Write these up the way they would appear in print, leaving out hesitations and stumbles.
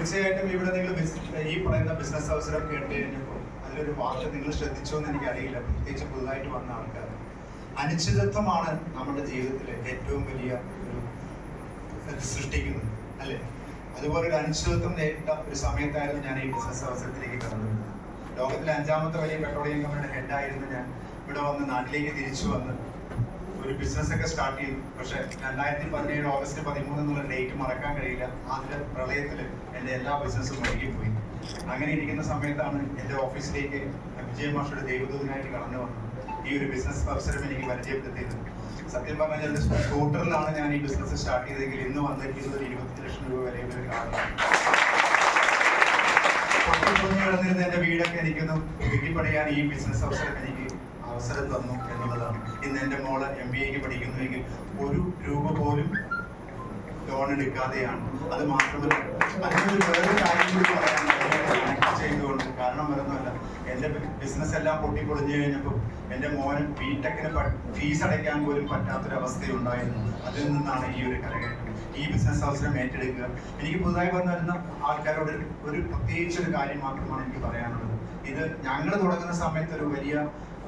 തീർച്ചയായിട്ടും ഇവിടെ നിങ്ങൾ ഈ പറയുന്ന ബിസിനസ് അവസരം കേട്ട് കഴിഞ്ഞപ്പോൾ അതിലൊരു വാക്ക് നിങ്ങൾ ശ്രദ്ധിച്ചോ എന്ന് എനിക്കറിയില്ല. പ്രത്യേകിച്ച് പുതുതായിട്ട് വന്ന ആൾക്കാർ, അനിശ്ചിതത്വമാണ് നമ്മുടെ ജീവിതത്തിലെ ഏറ്റവും വലിയ ഒരു സൃഷ്ടിക്കുന്നത്, അല്ലേ? അതുപോലെ ഒരു അനിശ്ചിതത്വം നേരിട്ട ഒരു സമയത്തായിരുന്നു ഞാൻ ഈ ബിസിനസ് അവസരത്തിലേക്ക് കടന്നത്. ലോകത്തിലെ 5ാമത്തെ വലിയ പെട്രോളിയം കമ്പനിയുടെ ഹെഡായിരുന്നു ഞാൻ. ഇവിടെ വന്ന് നാട്ടിലേക്ക് തിരിച്ചു വന്ന് ഒരു ബിസിനസ് ഒക്കെ സ്റ്റാർട്ട് ചെയ്തു. പക്ഷെ 2017 ഓഗസ്റ്റ് 13 എന്നുള്ള ഡേറ്റ് മറക്കാൻ കഴിയില്ല. ആദ്യ പ്രളയത്തിൽ എൻ്റെ എല്ലാ ബിസിനസ്സും മുഴുകിപ്പോയി. അങ്ങനെ ഇരിക്കുന്ന സമയത്താണ് എൻ്റെ ഓഫീസിലേക്ക് വിജയ മാഷയുടെ ദൈവദൂതനായിട്ട് കടന്നു വന്നത്. ഈ ഒരു ബിസിനസ് അവസരം എനിക്ക് പരിചയപ്പെടുത്തിയത്. സത്യം പറഞ്ഞാൽ സ്കൂട്ടറിലാണ് ഞാൻ ഈ ബിസിനസ് സ്റ്റാർട്ട് ചെയ്തതെങ്കിൽ ഇന്ന് വന്നിരിക്കുന്നത് ഒരു 25 ലക്ഷം രൂപ വിലയുള്ള ഒരു കാറാണ്. കിടന്നിരുന്ന എൻ്റെ വീടൊക്കെ എനിക്കൊന്ന് പുതുക്കിപ്പണിയാൻ ഈ ബിസിനസ് അവസരം തന്നു എന്നുള്ളതാണ്. ഇന്ന് എൻ്റെ മോള് MBA പഠിക്കുന്നുവെങ്കിൽ 1 രൂപ പോലും ലോൺ എടുക്കാതെയാണ്. അത് മാത്രമല്ല, അതിനൊരു വേറൊരു കാര്യം കൂടി പറയാൻ ചെയ്തുകൊണ്ട്, കാരണം വേറൊന്നുമല്ല, എൻ്റെ ബിസിനസ് എല്ലാം പൊട്ടിപ്പൊളിഞ്ഞു കഴിഞ്ഞപ്പോൾ എൻ്റെ മോന് BTechന് ഫീസ് അടയ്ക്കാൻ പോലും പറ്റാത്തൊരവസ്ഥയുണ്ടായിരുന്നു. അതിൽ നിന്നാണ് ഈ ഒരു കരകയറ്റം. ഈ ബിസിനസ് അവസരം ഏറ്റെടുക്കുക. എനിക്ക് പുതുതായി വരുന്ന ആൾക്കാരോട് ഒരു പ്രത്യേകിച്ചൊരു കാര്യം മാത്രമാണ് എനിക്ക് പറയാനുള്ളത്. ഇത് ഞങ്ങൾ തുടങ്ങുന്ന സമയത്ത് ഒരു വലിയ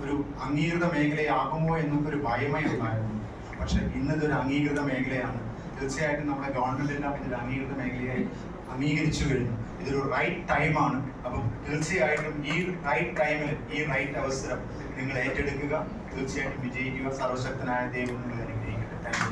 ഒരു അംഗീകൃത മേഖലയാകുമോ എന്നൊക്കെ ഒരു ഭയമേ ഉണ്ടായിരുന്നു. പക്ഷെ ഇന്നിതൊരു അംഗീകൃത മേഖലയാണ്. തീർച്ചയായിട്ടും നമ്മുടെ ഗവൺമെന്റ് എല്ലാം ഇതൊരു അംഗീകൃത മേഖലയായി അംഗീകരിച്ചു കഴിഞ്ഞു. ഇതൊരു റൈറ്റ് ടൈമാണ്. അപ്പം തീർച്ചയായിട്ടും ഈ റൈറ്റ് ടൈമിൽ ഈ റൈറ്റ് അവസരം നിങ്ങൾ ഏറ്റെടുക്കുക. തീർച്ചയായിട്ടും വിജയിക്കുക. സർവശക്തനായ ദൈവം